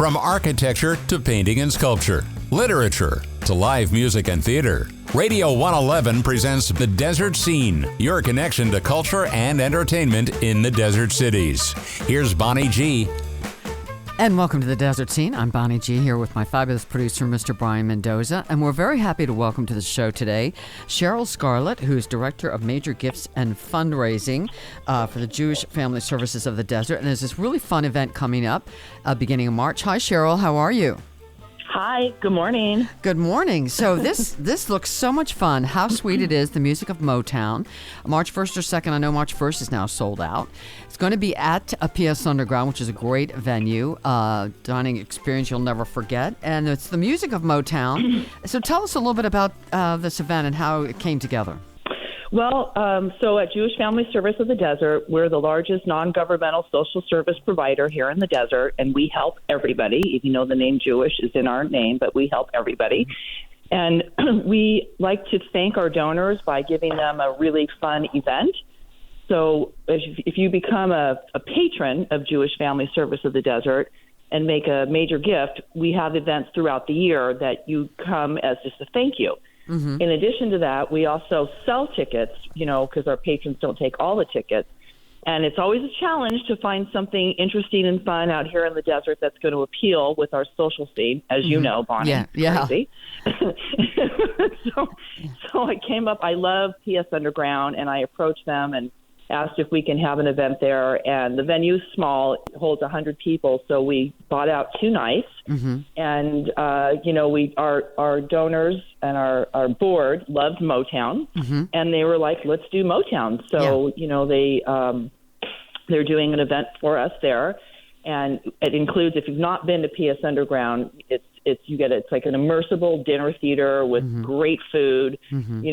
From architecture to painting and sculpture, literature to live music and theater, Radio 111 presents The Desert Scene, your connection to culture and entertainment in the desert cities. Here's Bonnie G. And welcome to The Desert Scene. I'm Bonnie G. here with my fabulous producer, Mr. Brian Mendoza. And we're very happy to welcome to the show today Cheryl Scarlett, who's Director of Major Gifts and Fundraising for the Jewish Family Services of the Desert. And there's this really fun event coming up beginning of March. Hi, Cheryl. How are you? Hi, good morning. Good morning. So this looks so much fun. How sweet it is, the music of Motown. March 1st or 2nd, I know March 1st is now sold out. It's going to be at a PS Underground, which is a great venue, dining experience you'll never forget. And it's the music of Motown. So tell us a little bit about this event and how it came together. Well, so at Jewish Family Service of the Desert, we're the largest non-governmental social service provider here in the desert, and we help everybody. Even though the name Jewish is in our name, but we help everybody. And we like to thank our donors by giving them a really fun event. So if you become a patron of Jewish Family Service of the Desert and make a major gift, we have events throughout the year that you come as just a thank you. Mm-hmm. In addition to that, we also sell tickets, because our patrons don't take all the tickets. And it's always a challenge to find something interesting and fun out here in the desert that's going to appeal with our social scene, as you know, Bonnie. Yeah. Crazy. So I came up, I love PS Underground, and I approached them and asked if we can have an event there. And the venue's small, it holds 100 people, so we bought out 2 nights. Mm-hmm. And, our donors and our board loved Motown, mm-hmm. and they were like, let's do Motown. So, they're doing an event for us there. And it includes, if you've not been to PS Underground, it's like an immersible dinner theater with mm-hmm. great food. Mm-hmm.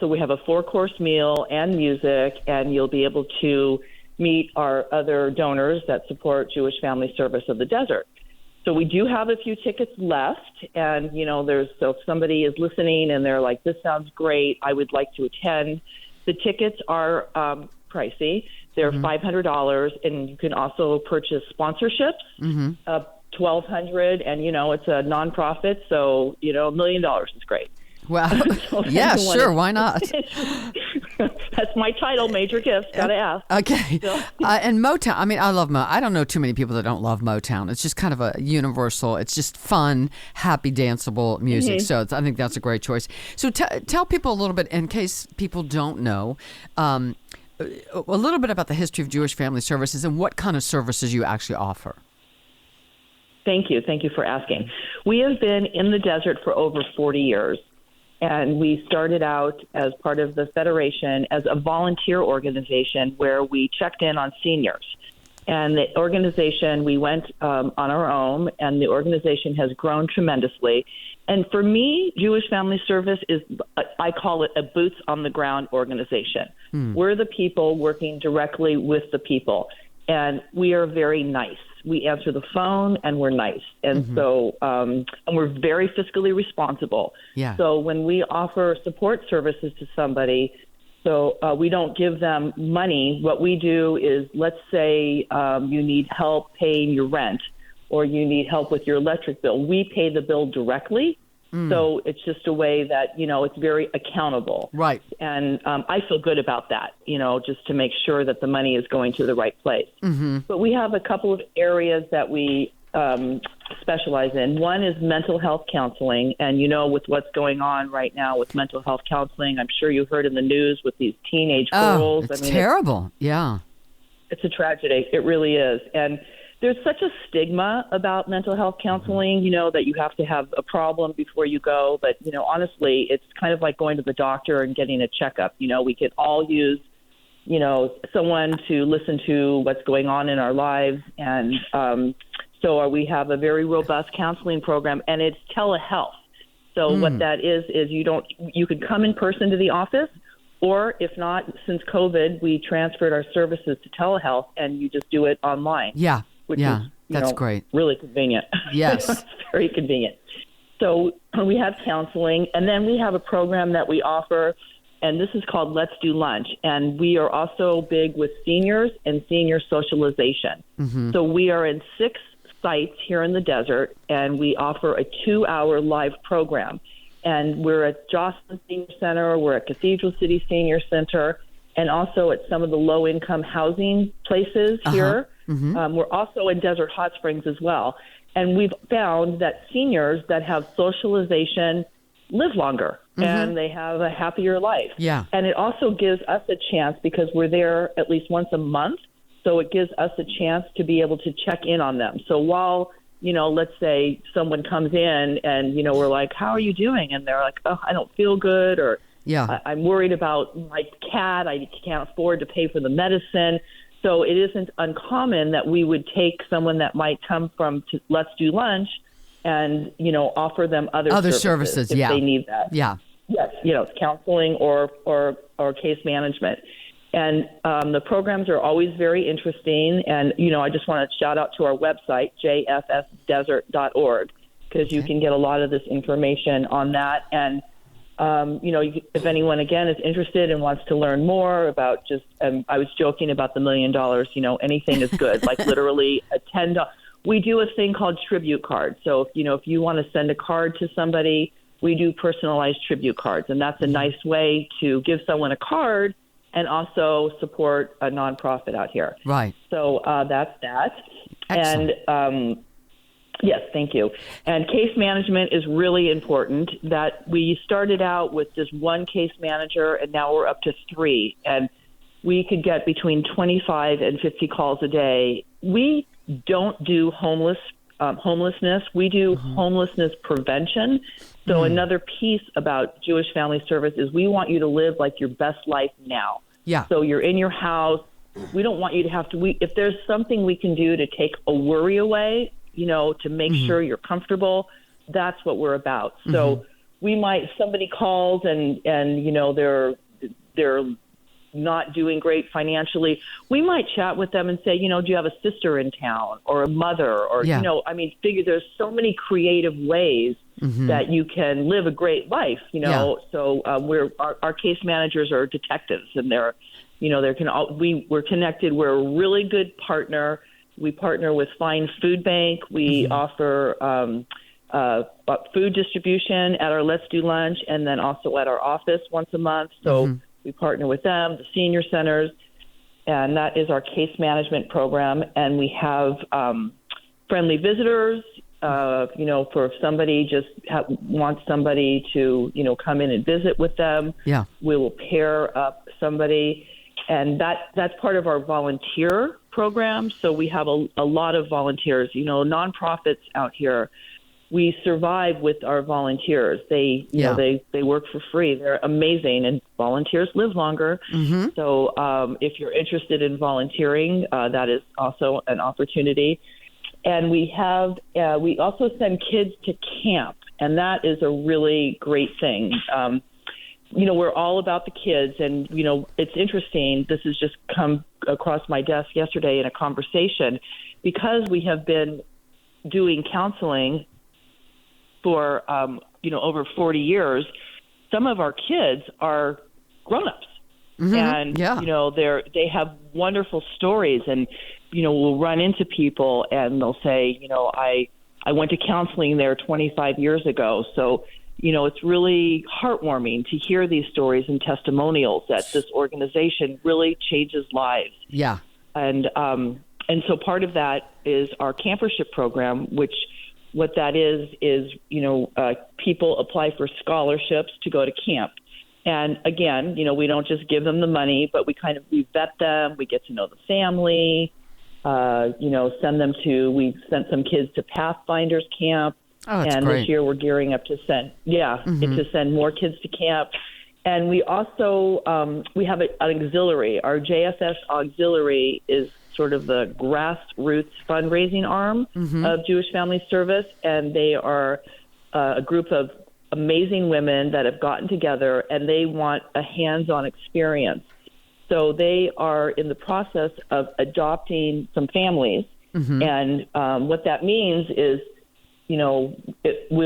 So we have a 4-course meal and music, and you'll be able to meet our other donors that support Jewish Family Service of the Desert. So we do have a few tickets left, and, so if somebody is listening and they're like, this sounds great, I would like to attend. The tickets are pricey. They're mm-hmm. $500, and you can also purchase sponsorships, mm-hmm. $1,200, and, it's a nonprofit, so, $1 million is great. Wow. Yeah, sure. Why not? That's my title, Major Gifts. Gotta ask. Okay. And Motown, I love Motown. I don't know too many people that don't love Motown. It's just kind of a universal, it's just fun, happy, danceable music. Mm-hmm. So I think that's a great choice. So tell people a little bit, in case people don't know, a little bit about the history of Jewish Family Services and what kind of services you actually offer. Thank you. Thank you for asking. We have been in the desert for over 40 years. And we started out as part of the Federation as a volunteer organization where we checked in on seniors. And the organization, we went on our own, and the organization has grown tremendously. And for me, Jewish Family Service is, I call it a boots-on-the-ground organization. We're the people working directly with the people. And we are very nice. We answer the phone, and we're nice. And mm-hmm. so and we're very fiscally responsible. Yeah. So when we offer support services to somebody, we don't give them money. What we do is, let's say you need help paying your rent, or you need help with your electric bill. We pay the bill directly. So it's just a way that, it's very accountable. Right. And I feel good about that, just to make sure that the money is going to the right place. Mm-hmm. But we have a couple of areas that we specialize in. One is mental health counseling. And, with what's going on right now with mental health counseling, I'm sure you heard in the news with these teenage girls. It's terrible. It's a tragedy. It really is. And there's such a stigma about mental health counseling, that you have to have a problem before you go. But, honestly, it's kind of like going to the doctor and getting a checkup. We can all use, someone to listen to what's going on in our lives. And so we have a very robust counseling program, and it's telehealth. So what that is you can come in person to the office, or if not, since COVID, we transferred our services to telehealth, and you just do it online. Yeah. Which is, that's great. Really convenient. Yes. It's very convenient. So we have counseling, and then we have a program that we offer, and this is called Let's Do Lunch. And we are also big with seniors and senior socialization. Mm-hmm. So we are in 6 sites here in the desert, and we offer a 2-hour live program. And we're at Jocelyn Senior Center, we're at Cathedral City Senior Center, and also at some of the low-income housing places here. We're also in Desert Hot Springs as well. And we've found that seniors that have socialization live longer and they have a happier life. Yeah. And it also gives us a chance, because we're there at least once a month, so it gives us a chance to be able to check in on them. So while, let's say someone comes in and, we're like, how are you doing? And they're like, oh, I don't feel good, or I'm worried about my cat. I can't afford to pay for the medicine. So it isn't uncommon that we would take someone that might come from Let's Do Lunch and, offer them other services if they need that. Yeah. Yes, counseling or case management. And the programs are always very interesting. And, I just want to shout out to our website, jfsdesert.org, because you can get a lot of this information on that. And, if anyone, again, is interested and wants to learn more about just, I was joking about the $1 million, anything is good, like literally a $10. We do a thing called tribute cards. So, if you want to send a card to somebody, we do personalized tribute cards. And that's a nice way to give someone a card and also support a nonprofit out here. Right. So that's that. Excellent. And yes, thank you. And case management is really important. That we started out with just one case manager, and now we're up to 3. And we could get between 25 and 50 calls a day. We don't do homelessness. We do homelessness prevention. So another piece about Jewish Family Service is we want you to live like your best life now. Yeah. So you're in your house. We don't want you to have to, if there's something we can do to take a worry away, to make sure you're comfortable, that's what we're about. So somebody calls and they're not doing great financially. We might chat with them and say, do you have a sister in town or a mother or, figure there's so many creative ways that you can live a great life, So our case managers are detectives, and we're connected. We're a really good partner. We partner with Fine Food Bank. We offer food distribution at our Let's Do Lunch, and then also at our office once a month. So we partner with them, the senior centers, and that is our case management program. And we have friendly visitors. For if somebody just wants somebody to, come in and visit with them, we will pair up somebody. And that's part of our volunteer program. So we have a lot of volunteers, nonprofits out here. We survive with our volunteers. They work for free. They're amazing, and volunteers live longer. So if you're interested in volunteering, that is also an opportunity. And we also send kids to camp, and that is a really great thing. We're all about the kids, and, it's interesting. This has just come across my desk yesterday in a conversation, because we have been doing counseling for, over 40 years. Some of our kids are grown-ups, and, they have wonderful stories, and, we'll run into people and they'll say, I went to counseling there 25 years ago. So, it's really heartwarming to hear these stories and testimonials that this organization really changes lives. Yeah. And so part of that is our campership program, which what that is, people apply for scholarships to go to camp. And again, we don't just give them the money, but we vet them, we get to know the family, we sent some kids to Pathfinders Camp. Oh, that's and great. This year we're gearing up to send more kids to camp. And we also, we have an auxiliary. Our JFS auxiliary is sort of the grassroots fundraising arm of Jewish Family Service. And they are a group of amazing women that have gotten together, and they want a hands-on experience. So they are in the process of adopting some families. And what that means is, we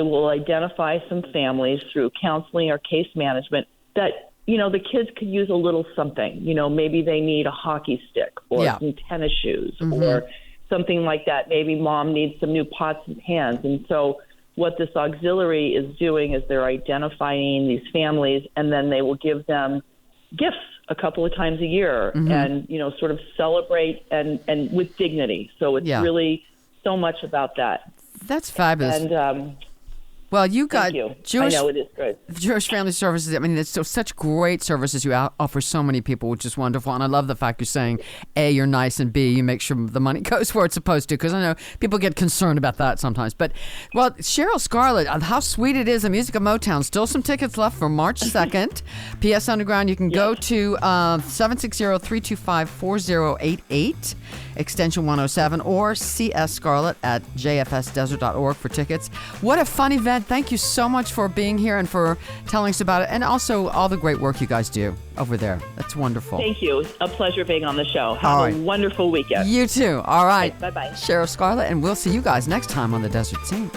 will identify some families through counseling or case management that, the kids could use a little something. Maybe they need a hockey stick or some tennis shoes or, something like that. Maybe mom needs some new pots and pans. And so what this auxiliary is doing is they're identifying these families, and then they will give them gifts a couple of times a year and, sort of celebrate and with dignity. So it's really so much about that. That's fabulous. And well, you got Jewish. I know it is good. Jewish Family Services. I mean, it's such great services you offer so many people, which is wonderful. And I love the fact you're saying, A, you're nice, and B, you make sure the money goes where it's supposed to, because I know people get concerned about that sometimes. But, well, Cheryl, Scarlett, how sweet it is, the Music of Motown. Still some tickets left for March 2nd. PS Underground, you can go to 760-325-4088, extension 107, or CS Scarlett at jfsdesert.org for tickets. What a fun event. Thank you so much for being here and for telling us about it, and also all the great work you guys do over there. That's wonderful. Thank you. A pleasure being on the show. Have a wonderful weekend. You too. All right. Bye-bye. Cheryl, Scarlett, and we'll see you guys next time on The Desert Scene.